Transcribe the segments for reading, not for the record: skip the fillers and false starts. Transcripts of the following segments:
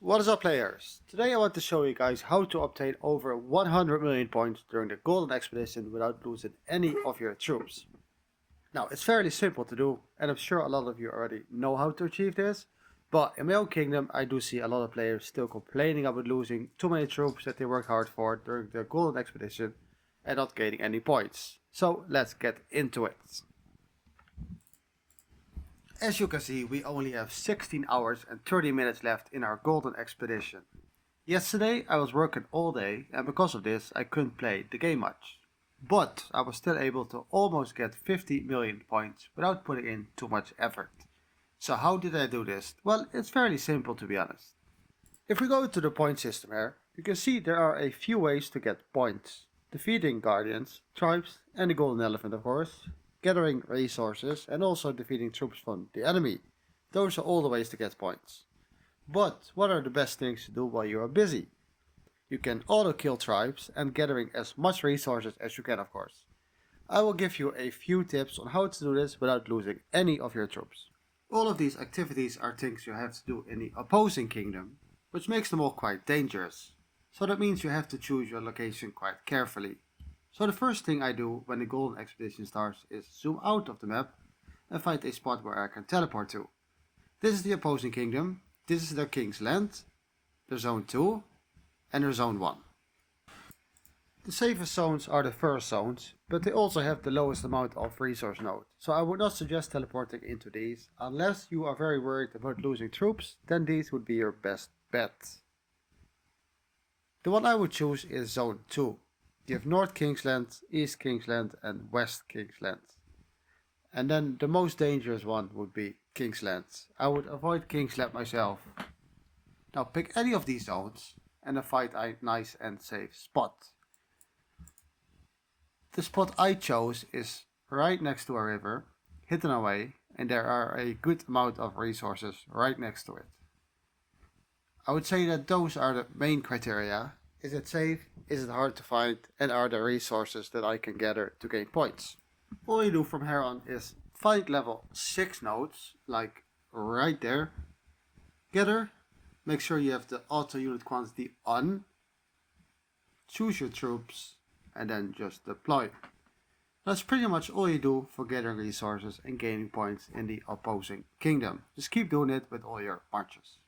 What is up, players? Today I want to show you guys how to obtain over 100 million points during the Golden Expedition without losing any of your troops. Now, it's fairly simple to do, and I'm sure a lot of you already know how to achieve this, but in my own kingdom I do see a lot of players still complaining about losing too many troops that they worked hard for during the Golden Expedition and not gaining any points. So let's get into it. As you can see, we only have 16 hours and 30 minutes left in our Golden Expedition. Yesterday I was working all day, and because of this I couldn't play the game much. But I was still able to almost get 50 million points without putting in too much effort. So how did I do this? Well, it's fairly simple, to be honest. If we go to the point system here, you can see there are a few ways to get points. Defeating guardians, tribes and the golden elephant, of course. Gathering resources and also defeating troops from the enemy. Those are all the ways to get points. But what are the best things to do while you are busy? You can auto kill tribes and gathering as much resources as you can, of course. I will give you a few tips on how to do this without losing any of your troops. All of these activities are things you have to do in the opposing kingdom, which makes them all quite dangerous. So that means you have to choose your location quite carefully. So the first thing I do when the Golden Expedition starts is zoom out of the map and find a spot where I can teleport to. This is the opposing kingdom, this is their king's land, their zone 2 and their zone 1. The safest zones are the first zones, but they also have the lowest amount of resource node, so I would not suggest teleporting into these unless you are very worried about losing troops, then these would be your best bet. The one I would choose is zone 2. You have North Kingsland, East Kingsland and West Kingsland. And then the most dangerous one would be Kingsland. I would avoid Kingsland myself. Now pick any of these zones and then find a nice and safe spot. The spot I chose is right next to a river, hidden away, and there are a good amount of resources right next to it. I would say that those are the main criteria. Is it safe, is it hard to find, and are there resources that I can gather to gain points? All you do from here on is find level 6 nodes, like right there. Gather, make sure you have the auto unit quantity on. Choose your troops, and then just deploy. That's pretty much all you do for gathering resources and gaining points in the opposing kingdom. Just keep doing it with all your marches.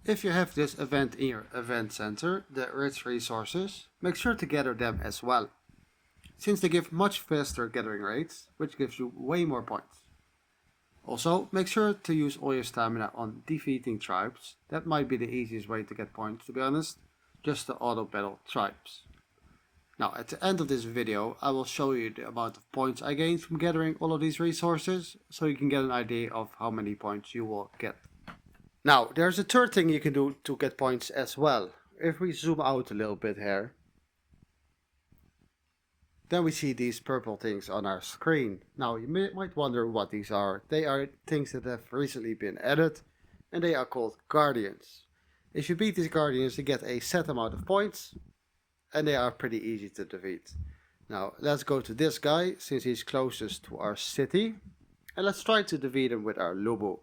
If you have this event in your event center, the rich resources, make sure to gather them as well, since they give much faster gathering rates, which gives you way more points. Also, make sure to use all your stamina on defeating tribes. That might be the easiest way to get points, to be honest, just to auto battle tribes. Now at the end of this video I will show you the amount of points I gained from gathering all of these resources, so you can get an idea of how many points you will get. Now, there's a third thing you can do to get points as well. If we zoom out a little bit here, then we see these purple things on our screen. Now, you might wonder what these are. They are things that have recently been added, and they are called Guardians. If you beat these Guardians, you get a set amount of points, and they are pretty easy to defeat. Now, let's go to this guy, since he's closest to our city, and let's try to defeat him with our Lubu.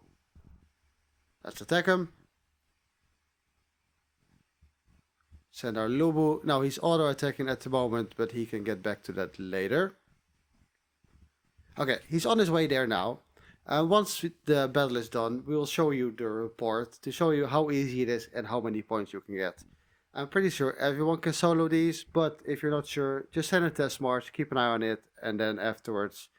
Let's attack him. Send our Lubu. Now he's auto attacking at the moment, but he can get back to that later. Okay, he's on his way there now. And once the battle is done, we will show you the report to show you how easy it is and how many points you can get. I'm pretty sure everyone can solo these, but if you're not sure, just send a test march, keep an eye on it, and then afterwards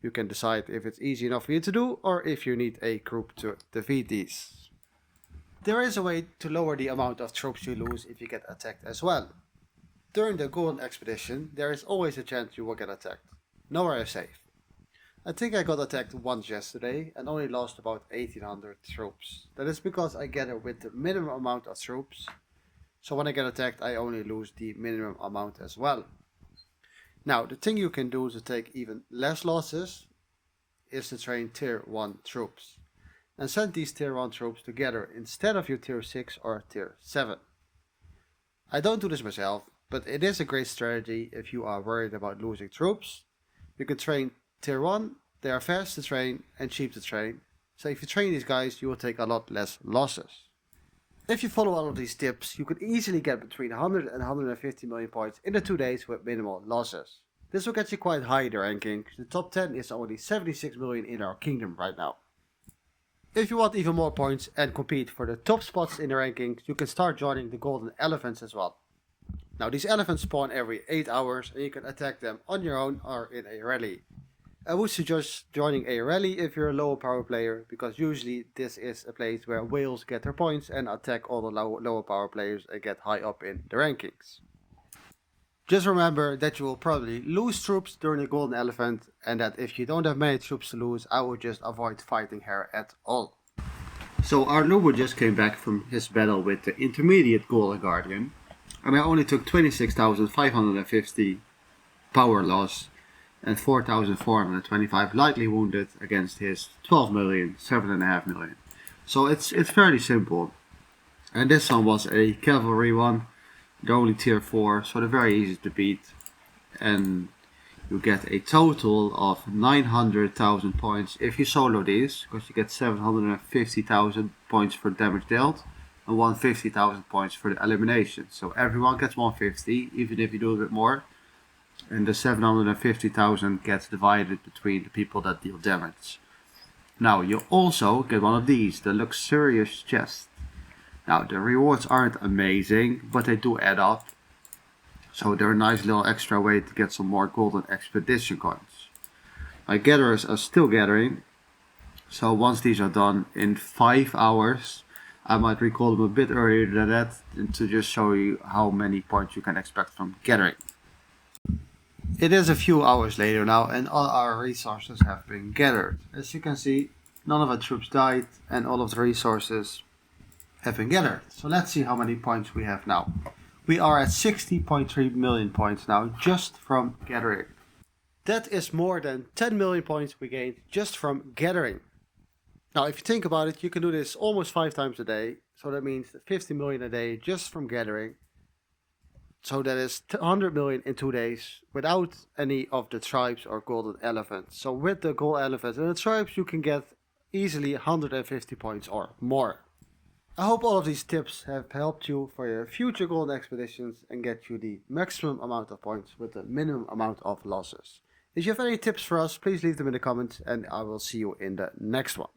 you can decide if it's easy enough for you to do or if you need a group to defeat these. There is a way to lower the amount of troops you lose if you get attacked as well. During the Golden Expedition, there is always a chance you will get attacked. Nowhere is safe. I think I got attacked once yesterday and only lost about 1800 troops. That is because I gather with the minimum amount of troops. So when I get attacked I only lose the minimum amount as well. Now, the thing you can do to take even less losses is to train tier 1 troops. And send these tier 1 troops together instead of your tier 6 or tier 7. I don't do this myself, but it is a great strategy if you are worried about losing troops. You can train tier 1, they are fast to train and cheap to train. So if you train these guys, you will take a lot less losses. If you follow all of these tips, you could easily get between 100 and 150 million points in the 2 days with minimal losses. This will get you quite high in the ranking. The top 10 is only 76 million in our kingdom right now. If you want even more points and compete for the top spots in the rankings, you can start joining the golden elephants as well. Now these elephants spawn every 8 hours and you can attack them on your own or in a rally. I would suggest joining a rally if you're a lower power player, because usually this is a place where whales get their points and attack all the lower power players and get high up in the rankings. Just remember that you will probably lose troops during the golden elephant, and that if you don't have many troops to lose, I would just avoid fighting her at all. So our Lubu just came back from his battle with the intermediate golden guardian, and I only took 26,550 power loss and 4,425 lightly wounded against his 12 million, 7.5 million. So it's fairly simple. And this one was a cavalry one. They're only tier 4, so they're very easy to beat. And you get a total of 900,000 points if you solo these, because you get 750,000 points for damage dealt and 150,000 points for the elimination. So everyone gets 150, even if you do a bit more. And the 750,000 gets divided between the people that deal damage. Now you also get one of these, the luxurious chest. Now the rewards aren't amazing, but they do add up. So they're a nice little extra way to get some more golden expedition coins. My gatherers are still gathering. So once these are done in 5 hours, I might recall them a bit earlier than that to just show you how many points you can expect from gathering. It is a few hours later now and all our resources have been gathered. As you can see, none of our troops died and all of the resources have been gathered. So let's see how many points we have now. We are at 60.3 million points now just from gathering. That is more than 10 million points we gained just from gathering. Now if you think about it, you can do this almost 5 times a day. So that means 50 million a day just from gathering. So that is 100 million in 2 days without any of the tribes or golden elephants. So with the gold elephants and the tribes you can get easily 150 points or more. I hope all of these tips have helped you for your future golden expeditions and get you the maximum amount of points with the minimum amount of losses. If you have any tips for us, please leave them in the comments and I will see you in the next one.